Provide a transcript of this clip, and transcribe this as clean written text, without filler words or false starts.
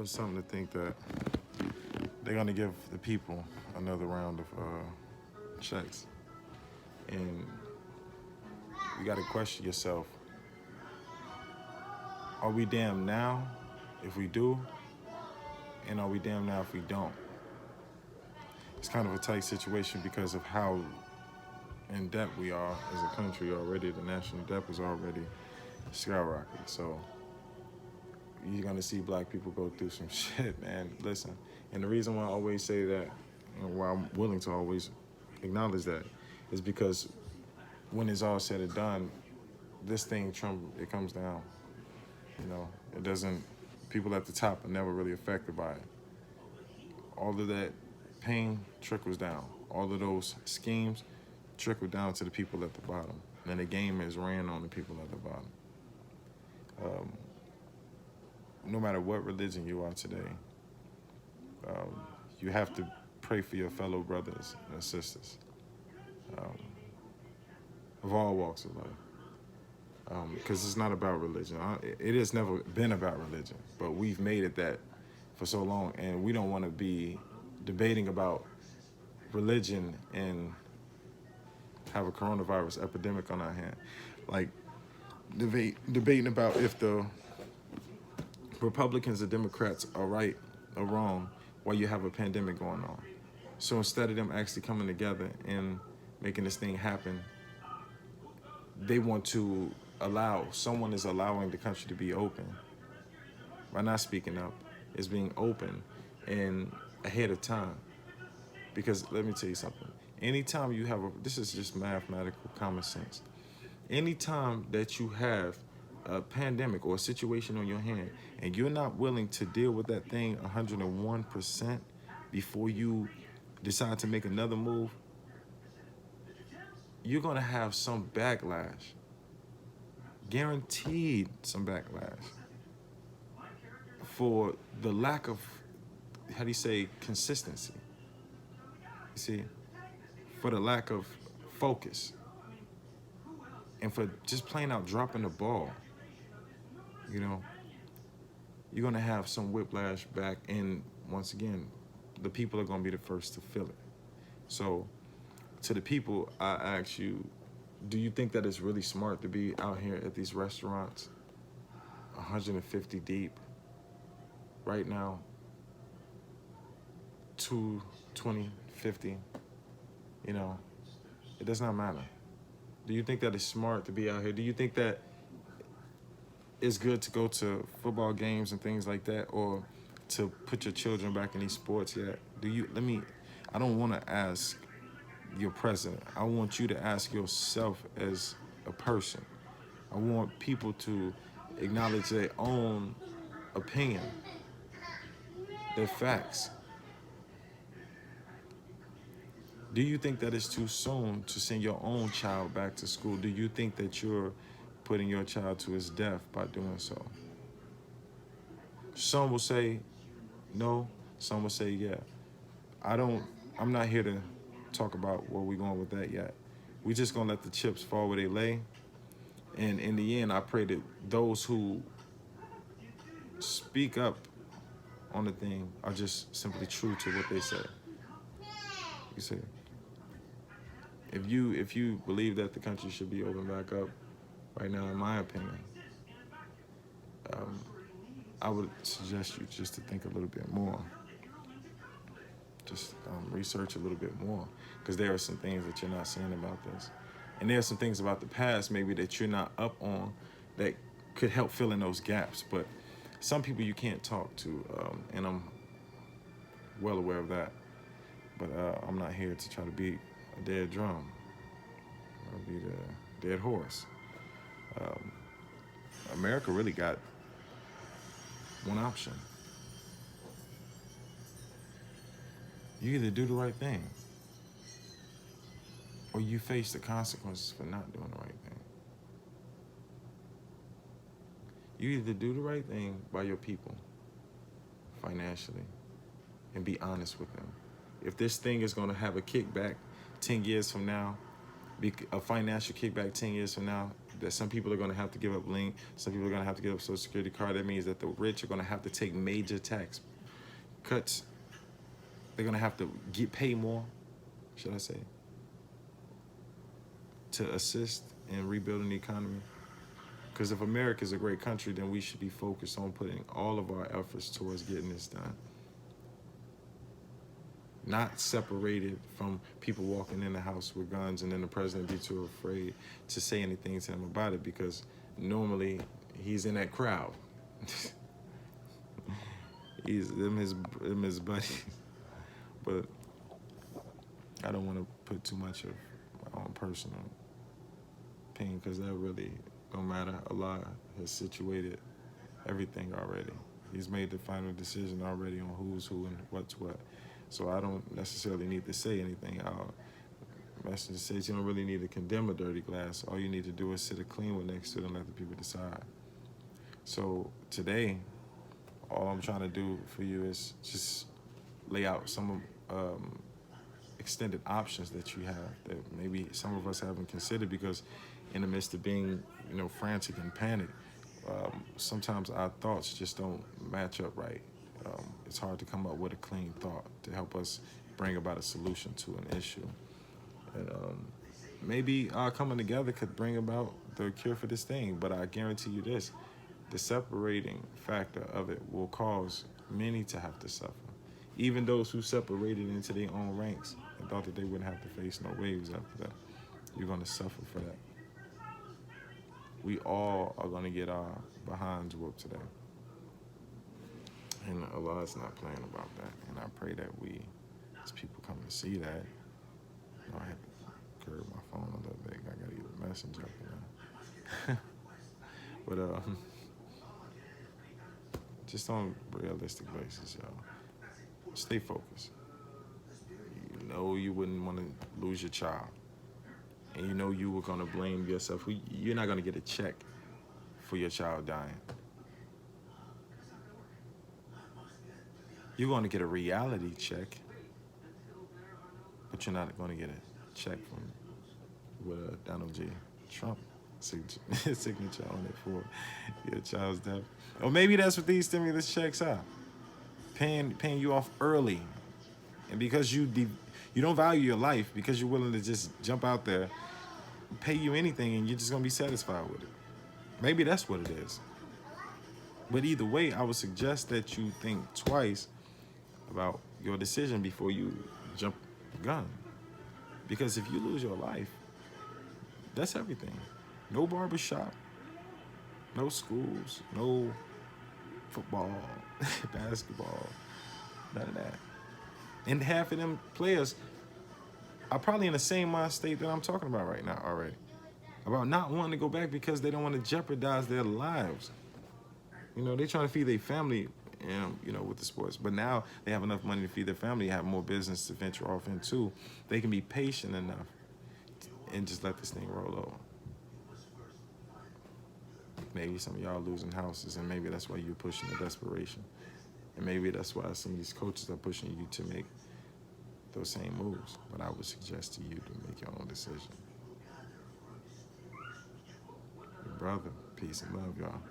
know, it's something to think that they're gonna give the people another round of checks, and you got to question yourself: are we damned now if we do, and are we damned now if we don't? It's kind of a tight situation because of how in debt we are as a country already. The national debt is already skyrocketing. So you're gonna see black people go through some shit, man. Listen, and the reason why I always say that, and why I'm willing to always acknowledge that, is because when it's all said and done, this thing, Trump, it comes down. You know, it doesn't. People at the top are never really affected by it. All of that pain trickles down. All of those schemes trickle down to the people at the bottom. And the game is ran on the people at the bottom. No matter what religion you are today, you have to pray for your fellow brothers and sisters of all walks of life. Because it's not about religion. It has never been about religion, but we've made it that for so long, and we don't want to be debating about religion and have a coronavirus epidemic on our hand. Like debating about if the Republicans or Democrats are right or wrong while you have a pandemic going on. So instead of them actually coming together and making this thing happen, they want to someone is allowing the country to be open by not speaking up, is being open and ahead of time. Because let me tell you something. Anytime you have this is just mathematical common sense. Anytime that you have a pandemic or a situation on your hand and you're not willing to deal with that thing 101% before you decide to make another move, you're going to have some backlash. Guaranteed some backlash for the lack of, how do you say, consistency. You see, for the lack of focus and for just plain out dropping the ball. You know, you're going to have some whiplash back, and once again, the people are going to be the first to feel it. So to the people, I ask you, do you think that it's really smart to be out here at these restaurants 150 deep right now, 2, 20, 50, you know, it does not matter. Do you think that it's smart to be out here? Do you think that it's good to go to football games and things like that, or to put your children back in these sports yet? I don't want to ask your president. I want you to ask yourself as a person. I want people to acknowledge their own opinion, their facts. Do you think that it's too soon to send your own child back to school? Do you think that you're putting your child to his death by doing so? Some will say no, some will say yeah. I'm not here to talk about where we're going with that yet. We're just gonna let the chips fall where they lay. And in the end, I pray that those who speak up on the thing are just simply true to what they say. You see, if you believe that the country should be opened back up right now, in my opinion, I would suggest you just to think a little bit more. Just research a little bit more, because there are some things that you're not seeing about this. And there are some things about the past maybe that you're not up on that could help fill in those gaps. But some people you can't talk to, and I'm well aware of that. But I'm not here to try to beat a dead drum or beat a dead horse. America really got one option. You either do the right thing or you face the consequences for not doing the right thing. You either do the right thing by your people financially and be honest with them. If this thing is going to have a kickback 10 years from now, a financial kickback 10 years from now, that some people are going to have to give up link, some people are going to have to give up Social Security card. That means that the rich are going to have to take major tax cuts. They're going to have to pay more, should I say, to assist in rebuilding the economy. Because if America is a great country, then we should be focused on putting all of our efforts towards getting this done. Not separated from people walking in the house with guns and then the president be too afraid to say anything to him about it, because normally he's in that crowd. He's his buddies. But I don't want to put too much of my own personal opinion, because that really don't matter. Allah has situated everything already. He's made the final decision already on who's who and what's what. So I don't necessarily need to say anything. Our message says you don't really need to condemn a dirty glass. All you need to do is sit a clean one next to it and let the people decide. So today, all I'm trying to do for you is just lay out some extended options that you have that maybe some of us haven't considered, because in the midst of being, frantic and panic, sometimes our thoughts just don't match up right. It's hard to come up with a clean thought to help us bring about a solution to an issue. And maybe our coming together could bring about the cure for this thing, but I guarantee you this, the separating factor of it will cause many to have to suffer. Even those who separated into their own ranks and thought that they wouldn't have to face no waves after that, you're going to suffer for that. We all are going to get our behinds whooped today. And Allah is not playing about that. And I pray that we, as people come to see that, I have to curb my phone a little bit. I got to get a messenger up. But just on a realistic basis, y'all, stay focused. You know you wouldn't want to lose your child. And you know you were going to blame yourself. You're not going to get a check for your child dying. You're going to get a reality check, but you're not going to get a check with Donald J. Trump signature on it for your child's death. Or maybe that's what these stimulus checks are. Paying you off early. And because you don't value your life, because you're willing to just jump out there, pay you anything, and you're just going to be satisfied with it. Maybe that's what it is. But either way, I would suggest that you think twice about your decision before you jump the gun. Because if you lose your life, that's everything. No barbershop, no schools, no football, basketball, none of that. And half of them players are probably in the same mind state that I'm talking about right now already. About not wanting to go back because they don't want to jeopardize their lives. They're trying to feed their family, with the sports. But now they have enough money to feed their family, have more business to venture off into. They can be patient enough and just let this thing roll over. Maybe some of y'all losing houses, and maybe that's why you're pushing the desperation. And maybe that's why some of these coaches are pushing you to make those same moves. But I would suggest to you to make your own decision. Your brother, peace and love, y'all.